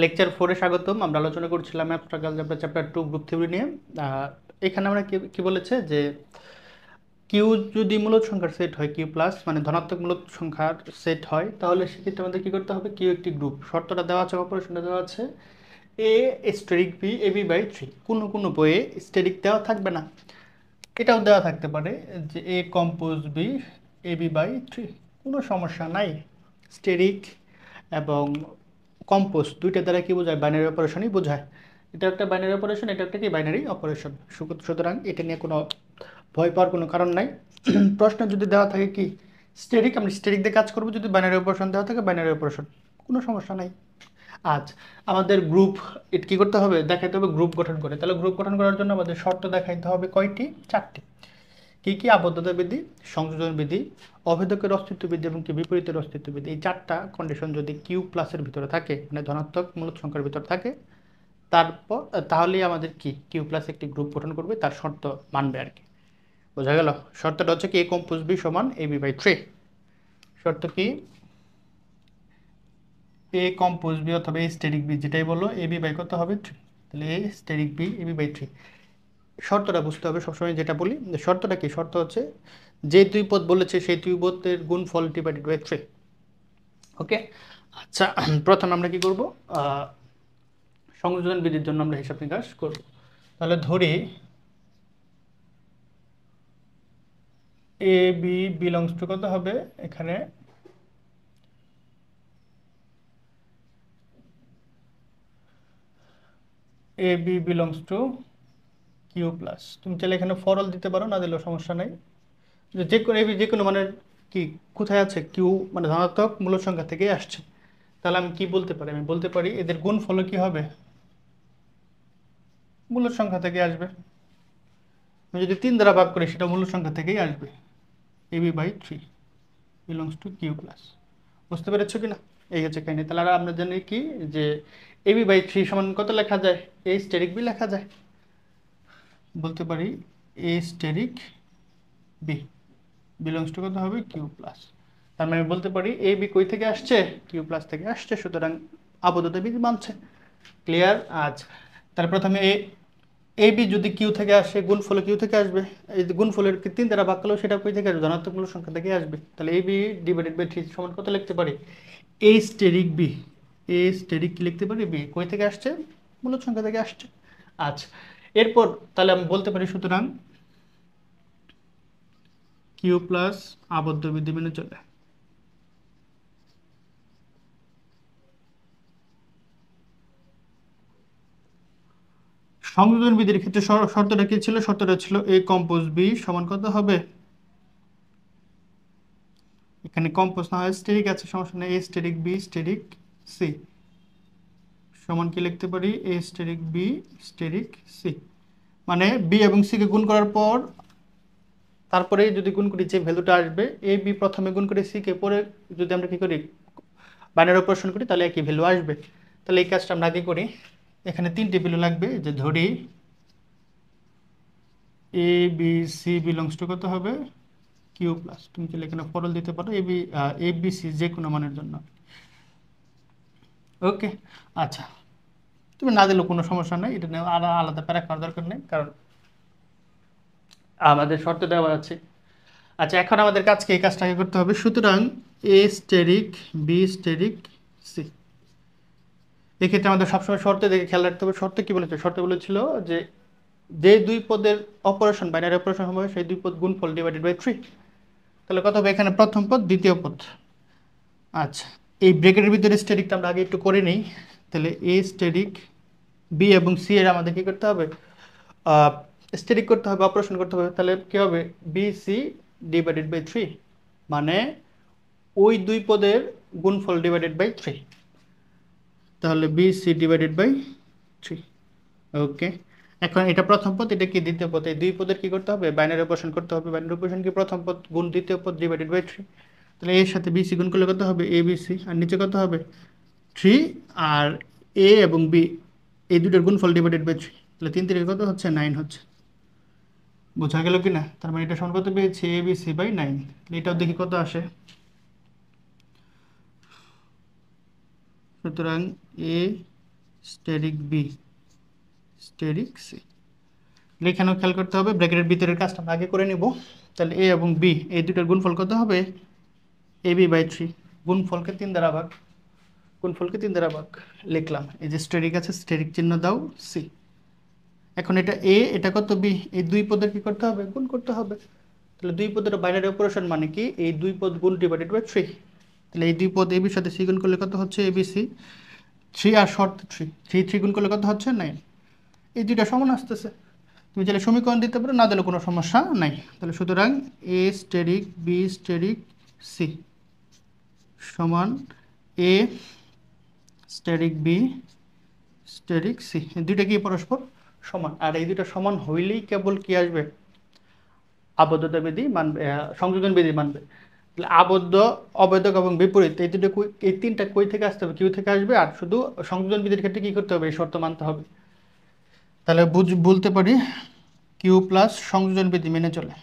Lecture 4 এ স্বাগতম। আমরা আলোচনা করছিলাম abstract algebra chapter 2 group theory নিয়ে। এখানে আমরা কি বলেছে যে কিউ যদি মূলদ সংখ্যার সেট হয়, কিউ প্লাস মানে ধনাত্মক মূলদ সংখ্যার সেট হয়, তাহলে সেক্ষেত্রে আমাদের কি করতে হবে, কিউ একটি গ্রুপ। শর্তটা দেওয়া আছে, অপারেশনটা দেওয়া আছে, A asterisk B A B by three. কোনো কোনো বইয়ে স্টেরিক দেওয়া থাকবে না, এটাও দেওয়া থাকতে পারে যে A compose B A B by three, কোনো সমস্যা নাই। স্টেরিক এবং কম্পোজ দুইটা দ্বারা কি বোঝায়, বাইনারি অপারেশনই বোঝায়। এটা একটা বাইনারি অপারেশন, এটা একটা কি বাইনারি অপারেশন। সুতরাং এটা নিয়ে কোনো ভয় পাওয়ার কোনো কারণ নাই। প্রশ্ন যদি দেওয়া থাকে কি স্টেরিক, আমরা স্টেরিক দিয়ে কাজ করবো। যদি বাইনারি অপারেশন দেওয়া থাকে বাইনারি অপারেশন, কোনো সমস্যা নাই। আজ আমাদের গ্রুপ এটা কী করতে হবে, দেখাইতে হবে গ্রুপ গঠন করে। তাহলে গ্রুপ গঠন করার জন্য আমাদের শর্ত দেখাইতে হবে কয়টি, চারটি। কি কি? আবদ্ধতা বিধি, সংযোজন বিধি, অভেদকের অস্তিত্ব বিধি এবং কি বিপরীতের অস্তিত্ব বিধি। এই চারটা কন্ডিশন যদি কিউ প্লাসের ভিতরে থাকে, মানে ধনাত্মক মূলদ সংখ্যার ভিতরে থাকে, তারপর তাহলেই আমাদের কি কিউ প্লাস একটি গ্রুপ গঠন করবে, তার শর্ত মানবে আর কি। বোঝা গেল? শর্তটা হচ্ছে কি এ কম্পোজ বি সমান এ বি বাই থ্রি। শর্ত কি এ কম্পোজ বি অথবা এ স্টেরিক বি, যেটাই বলো, এ বি বাই কত হবে থ্রি। তাহলে A asterisk B A B by three. শর্তটা বুঝতে হবে সবসময়, যেটা বলি যে শর্তটা কি, শর্ত হচ্ছে যে দুই পদ বলেছে সেই দুই পদের গুণফল ডিভাইডেড বাই থ্রি। ওকে, আচ্ছা। প্রথমে আমরা কি করব, সংযোজন বিধির জন্য আমরা হিসাব নিকাশ করব। তাহলে ধরি এ বি বিলংস টু কত হবে, এখানে A B belongs to Q plus. তুমি চাইলে এখানে ফরল দিতে পারো, না দিলেও সমস্যা নাই। যে কোনো এবি যে কোনো মানের কি কোথায় আছে, কিউ মানে ধনাত্মক মূলদ সংখ্যা থেকেই আসছে। তাহলে আমি কি বলতে পারি, আমি বলতে পারি এদের গুণফল কি হবে, মূলদ সংখ্যা থেকে আসবে। আমি যদি 3 দ্বারা ভাগ করি সেটা মূলদ সংখ্যা থেকেই আসবে। AB by three belongs to Q plus. বুঝতে পেরেছো কিনা? এই হচ্ছে কাহিনী। তাহলে আর আমরা জানি কি যে এবি বাই থ্রি সমান কত লেখা যায়, এ স্টেরিক বি লেখা যায়। বলতে পারি A asterisk B belongs to কত হবে, কিউ প্লাস। তার মানে বলতে পারি এ বি কই থেকে আসছে, কিউ প্লাস থেকে আসছে, সুতরাং আবদ্ধতা বিধি মানছে। ক্লিয়ার? আজ তাহলে প্রথমে এ বি যদি কিউ থেকে আসে, গুণফল কিউ থেকে আসবে। এই যে গুণফলের 3 দ্বারা ভাগ করলেও সেটা কই থেকে আসবে, ধনাত্মক মূল সংখ্যা থেকে আসবে। তাহলে A B divided by three সমান কত লিখতে পারি, A asterisk B. A asterisk কি লিখতে পারি, বি কই থেকে আসছে, মূলদ সংখ্যা থেকে আসছে। আচ্ছা, এরপর তাহলে আমি বলতে পারি সুতরাং কিউ প্লাস আবদ্ধ বিধি মেনে চলে। সংযোজন বিধির ক্ষেত্রে শর্তটা কি ছিল, শর্তটা ছিল এ কম্পোজ বি সমান কত হবে, এখানে কম্পোজ না হয় স্টেরিক আছে, সমস্যা নেই, A asterisk B asterisk C সমান কি লিখতে পারি, A asterisk B asterisk C. মানে বি এবং সি কে গুণ করার পর তারপরে যদি গুণ করি যে ভ্যালুটা আসবে, এ বি প্রথমে গুণ করে সি কে পরে যদি আমরা কি করি বাইনারি অপারেশন করি, তাহলে একই ভ্যালু আসবে। তাহলে এই কাজটা আমরা আগে করি। এখানে 3টি ভ্যালু লাগবে, যে ধরি A B C belongs to কত হবে, কিউ প্লাস। তুমি চাইলে এখানে ফরল দিতে পারো এ বি সি যে কোনো মানের জন্য। ওকে, আচ্ছা, তুমি না দিলেও কোনো সমস্যা নেই, এটা নিয়ে আলাদা প্যারা করার দরকার নেই, কারণ আমাদের শর্ত দেওয়া আছে। আচ্ছা, এখন আমাদের কাজকে এই কাজটাকে করতে হবে। সুতরাং A asterisk B asterisk C, এক্ষেত্রে আমাদের সবসময় শর্তে দেখে খেয়াল রাখতে হবে। শর্তে কি বলেছে, শর্তে বলেছিল যে যে দুই পদের অপারেশন বাইনারি অপারেশন হবে সেই দুই পদ গুণফল ডিভাইডেড বাই থ্রি। তাহলে কত হবে, এখানে প্রথম পদ দ্বিতীয় পদ। আচ্ছা, এই ব্রেকেটের ভিতরে স্টেরিকটা আমরা আগে একটু করে নিই। তাহলে এ স্টেরিক বি এবং সি এর আমাদের কি করতে হবে, স্টেরিক করতে হবে, অপারেশন করতে হবে। তাহলে কি হবে, B C divided by three, মানে ওই দুই পদের গুণফল ডিভাইডেড বাই থ্রি। তাহলে B C divided by three. Okay, এখন এটা প্রথম পদ, এটা কি দ্বিতীয় পদ। এই দুই পদের কি করতে হবে, বাইনারি অপারেশন করতে হবে। বাইনারি অপারেশন কি, প্রথম পদ গুণ দ্বিতীয় পদ ডিভাইডেড বাই থ্রি। তাহলে এর সাথে বি সি গুণ করলে কত হবে, এ বি সি, আর নিচে কত হবে থ্রি, আর এ এবং বি এই দুটোর গুণফল ডিভাইডেড বাই থ্রি। তাহলে 3 3 কত হচ্ছে, 9 হচ্ছে। বোঝা গেল কি না? তার মানে এটা সমান কত পেয়েছি, এ বি সি বাই 9। এটাও দেখি কত আসে। সুতরাং A asterisk B asterisk C. এখানেও খেয়াল করতে হবে ব্র্যাকেটের ভিতরের কাজটা আমরা আগে করে নিব। তাহলে এ এবং বি এই দুটোর গুণফল কত হবে? এ বি বাই 3, গুণফলকে 3 দ্বারা ভাগ, গুণফলকে 3 দ্বারা ভাগ লিখলাম। এই যে স্টেরিক আছে, স্টেরিক চিহ্ন দাও সি। এখন এটা এ, এটা কত বি, এই দুই পদের কি করতে হবে? গুণ করতে হবে। তাহলে দুই পদের বাইনারি অপারেশন মানে কি? এই দুই পদ গুণ ডিভাইডেড বাই 3। তাহলে এই দুই পদ এ বির সাথে সি গুণ করলে কত হচ্ছে? A B C. 3 R short 3, 3 গুণ করলে কত হচ্ছে? 9। এই দুইটা সমান আসতেছে। তুমি চাইলে সমীকরণ দিতে পারো, না দিলে কোনো সমস্যা নাই। তাহলে সুতরাং A asterisk B asterisk C সমান A asterisk B asterisk C, দুইটা কি পরস্পর সমান। আর এই দুইটা সমান হইলেই কেবল কি আসবে? আবদ্ধতা বিধি মানবে, সংযোজন বিধি মানবে। তাহলে আবদ্ধ, অবৈধক এবং বিপরীত এই দুটো এই তিনটা কই থেকে আসতে হবে? কিউ থেকে আসবে। আর শুধু সংযোজন বিধির ক্ষেত্রে কি করতে হবে? এই শর্ত মানতে হবে। তাহলে বলতে পারি কিউ প্লাস সংযোজন বিধি মেনে চলে,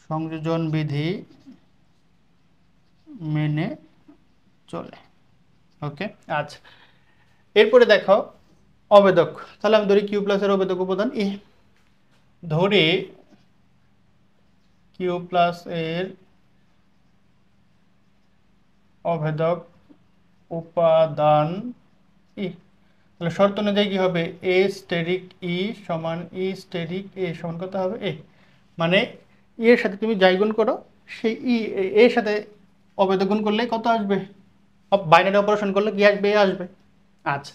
সংযোজন বিধি মেনে চলে। ওকে, আচ্ছা। এরপরে দেখো অবেদক। তাহলে আমি ধরি কিউ প্লাসের অবেদক উপাদান এ। ধরি কিউ প্লাস এর অভেদক উপাদান ই। তাহলে শর্ত অনুযায়ী কি হবে? এ স্টেরিক ই সমান ই স্টেরিক এ সমান কত হবে? এ। মানে এর সাথে তুমি যাই গুণ করো, সেই ই এর সাথে অভেদক গুণ করলে কত আসবে? বাইনারি অপারেশন করলে কি আসবে? এ আসবে। আচ্ছা,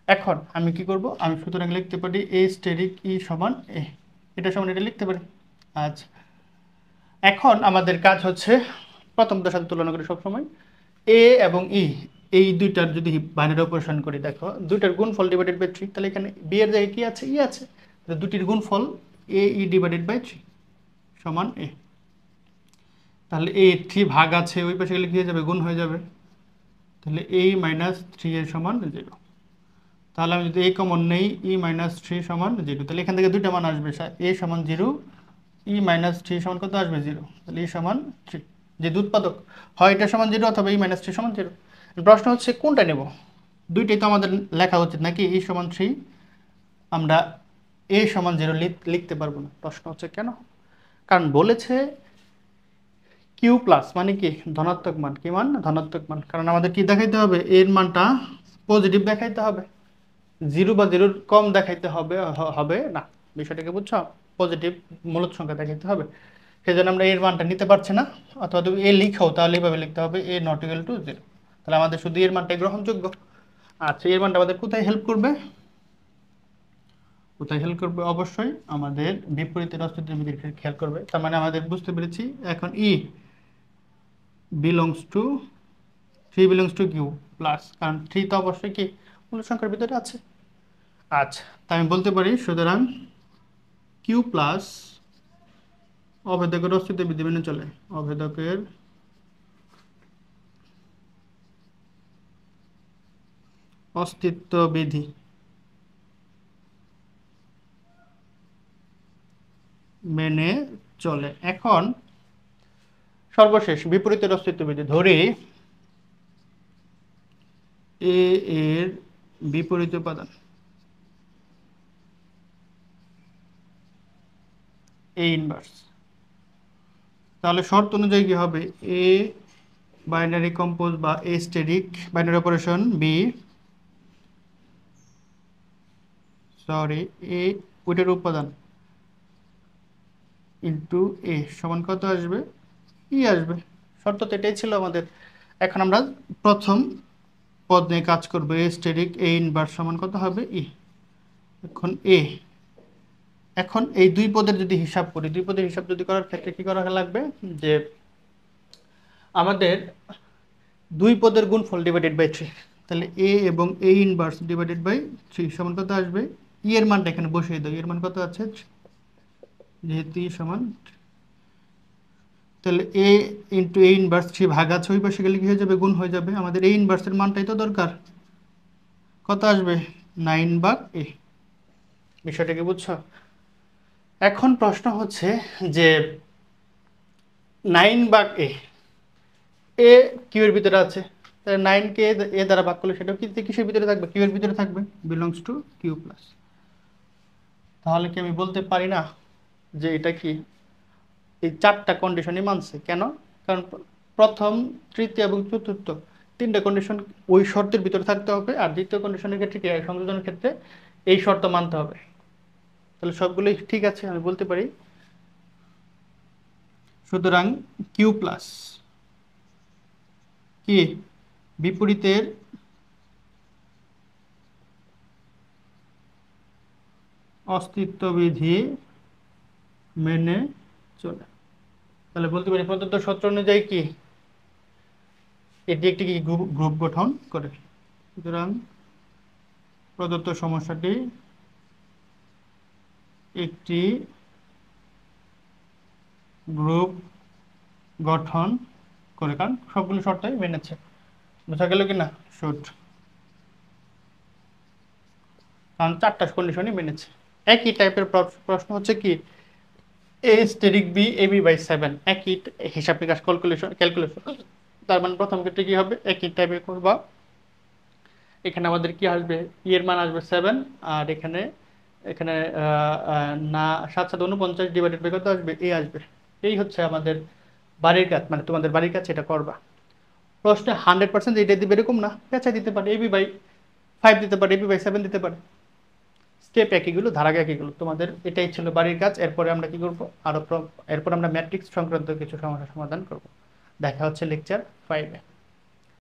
এখন আমি কি করব? আমি সুতরাং লিখতে পারি এ স্টেরিক ই সমান এ, এটা সমান এটা লিখতে পারি। আচ্ছা, এখন আমাদের কাজ হচ্ছে প্রথমটার সাথে তুলনা করি সবসময়। এ এবং ই এই দুইটার যদি বাইনারি অপারেশন করি, দেখো দুইটার গুণফল ডিভাইডেড বাই 3। তাহলে এখানে বি এর জায়গায় কি আছে? ই আছে। দুটির গুণফল এ ই ডিভাইডেড বাই 3 সমান এ। তাহলে এ 3 ভাগ আছে, ওই পাশে গেলে কি হয়ে যাবে? গুণ হয়ে যাবে। তাহলে এ মাইনাস 3 এর সমান 0। তাহলে আমি যদি এ কমন নেই, ই মাইনাস 3 সমান 0। তাহলে এখান থেকে দুইটা মান আসবে, এ সমান 0, ই মাইনাস 3 সমান কত আসবে? 0। তাহলে ই সমান 3। যে উৎপাদক হয় এটা সমান 0 অথবা ই মাইনাস 3 সমান 0। প্রশ্ন হচ্ছে কোনটা নেব? দুইটাই তো আমাদের লেখা উচিত নাকি? ই সমান 3 আমরা এ সমান 0 লিখতে পারবো না। প্রশ্ন হচ্ছে কেন? কারণ বলেছে কিউ প্লাস মানে কি? ধনাত্মক মান। কি মান? ধনাত্মক মান। কারণ আমাদের কি দেখাইতে হবে? এর মানটা পজিটিভ দেখাইতে হবে, 0 বা 0 কম দেখাইতে হবে হবে না। বিষয়টাকে বুঝছো? পজিটিভ মূলদ সংখ্যা দেখাইতে হবে। সেই জন্য আমরা এর মানটা নিতে পারছি না। অথবা তুমি এ লিখাও, তাহলে এইভাবে লিখতে হবে এ নট ইকুয়াল টু 0। তাহলে আমাদের শুধু এর মানটাই গ্রহণযোগ্য। আচ্ছা, এর মানটা আমাদের কোথায় হেল্প করবে? কোথায় হেল্প করবে? অবশ্যই আমাদের বিপরীতের অস্তিত্বের দিকে খেয়াল করবে। তার মানে আমাদের বুঝতে পেরেছি এখন E belongs to 3 belongs to Q plus, কারণ 3 তো অবশ্যই কি মূল সংখ্যার ভিতরে আছে। আচ্ছা, তাই আমি বলতে পারি সুতরাং কিউ প্লাস অভেদকের অস্তিত্বের বিধি মেনে চলে, অভেদকের অস্তিত্ব বিধি মেনে চলে। এখন সর্বশেষ বিপরীতের অস্তিত্ব বিধি ধরি এ এর বিপরীত উপাদান এ ইনভার্স। তাহলে শর্ত অনুযায়ী কি হবে? এ বাইনারি কম্পোজ বা a asterisk binary operation B A ওইটার উপাদান ইন্টু এ সমান কত আসবে? ই আসবে। শর্ত তো এটাই ছিল আমাদের। এখন আমরা প্রথম পদ নিয়ে কাজ করবো। এ স্টেরিক এ ইনভার্স সমান কত হবে? ই। এখন এ, এখন এই দুই পদের যদি হিসাব করি, দুই পদের হিসাব যদি করার ক্ষেত্রে কি করা লাগবে? যে আমাদের দুই পদের গুণফল ডিভাইডেড বাই 3। তাহলে এ এবং এ ইনভার্স ডিভাইডেড বাই 3 সমান কত আসবে? ই এর মানটা এখানে বসিয়ে দাও। এর মান কত আছে? যেহেতু ই সমান, তাহলে এ ইন্টু এ ইনভার্স 3 ভাগ আছে, ওই পাশে গেলে কি হয়ে যাবে? গুণ হয়ে যাবে। আমাদের এ ইনভার্সের মানটাই তো দরকার। কত আসবে? 9 ভাগ এ। বিষয়টা কি বুঝছো? এখন প্রশ্ন হচ্ছে যে 9 ভাগ এ, এ কিউ এর ভিতরে আছে, তাহলে 9 কে এ দ্বারা ভাগ করলে সেটাও কিসের ভিতরে থাকবে, কিউ এর ভিতরে থাকবে, বিলংস টু কিউ প্লাস। তাহলে কি আমি বলতে পারি না যে এটা কি এই চারটা কন্ডিশনই মানছে? কেন? কারণ প্রথম, তৃতীয় এবং চতুর্থ তিনটা কন্ডিশন ওই শর্তের ভিতরে থাকতে হবে, আর দ্বিতীয় কন্ডিশনের ক্ষেত্রে কি সংযোজনের ক্ষেত্রে এই শর্ত মানতে হবে। তাহলে সবগুলোই ঠিক আছে, আমি বলতে পারি। সুতরাং কিউ প্লাস কি বিপরীতের অস্তিত্ব বিধি মেনে চলে। তাহলে বলতে পারি প্রদত্ত সূত্র অনুযায়ী কি এটি একটি কি গ্রুপ গঠন করে। সুতরাং প্রদত্ত সমস্যাটি একটি গ্রুপ গঠন করে, কারণ সবগুলো শর্তই মেনেছে। বোঝা গেল কি না? শুট, কারণ চারটা কন্ডিশনই মেনেছে। একই টাইপের প্রশ্ন হচ্ছে কি A asterisk B A B by 7, একই হিসাব নিকাশ ক্যালকুলেশন। তার মানে প্রথম ক্ষেত্রে কি হবে, একই টাইপের করবা। এখানে আমাদের কি আসবে, ই এর মান আসবে 7, আর এখানে এখানে না 7 7 49 ডিভাইডেড বাই কত আসবে, এ আসবে। এই হচ্ছে আমাদের বাড়ির কাজ, মানে তোমাদের বাড়ির কাজ এটা করবা। প্রশ্নে 100% এটা দিবে এরকম না, পেঁচা দিতে পারে, এবি বাই 5 দিতে পারে, এবি বাই 7 দিতে পারে। স্টেপ একইগুলো, ধারা একইগুলো। তোমাদের এটাই ছিল বাড়ির কাজ। এরপরে আমরা কি করব, এরপর আমরা ম্যাট্রিক্স সংক্রান্ত কিছু সমস্যার সমাধান করব। দেখা হচ্ছে লেকচার 5-এ।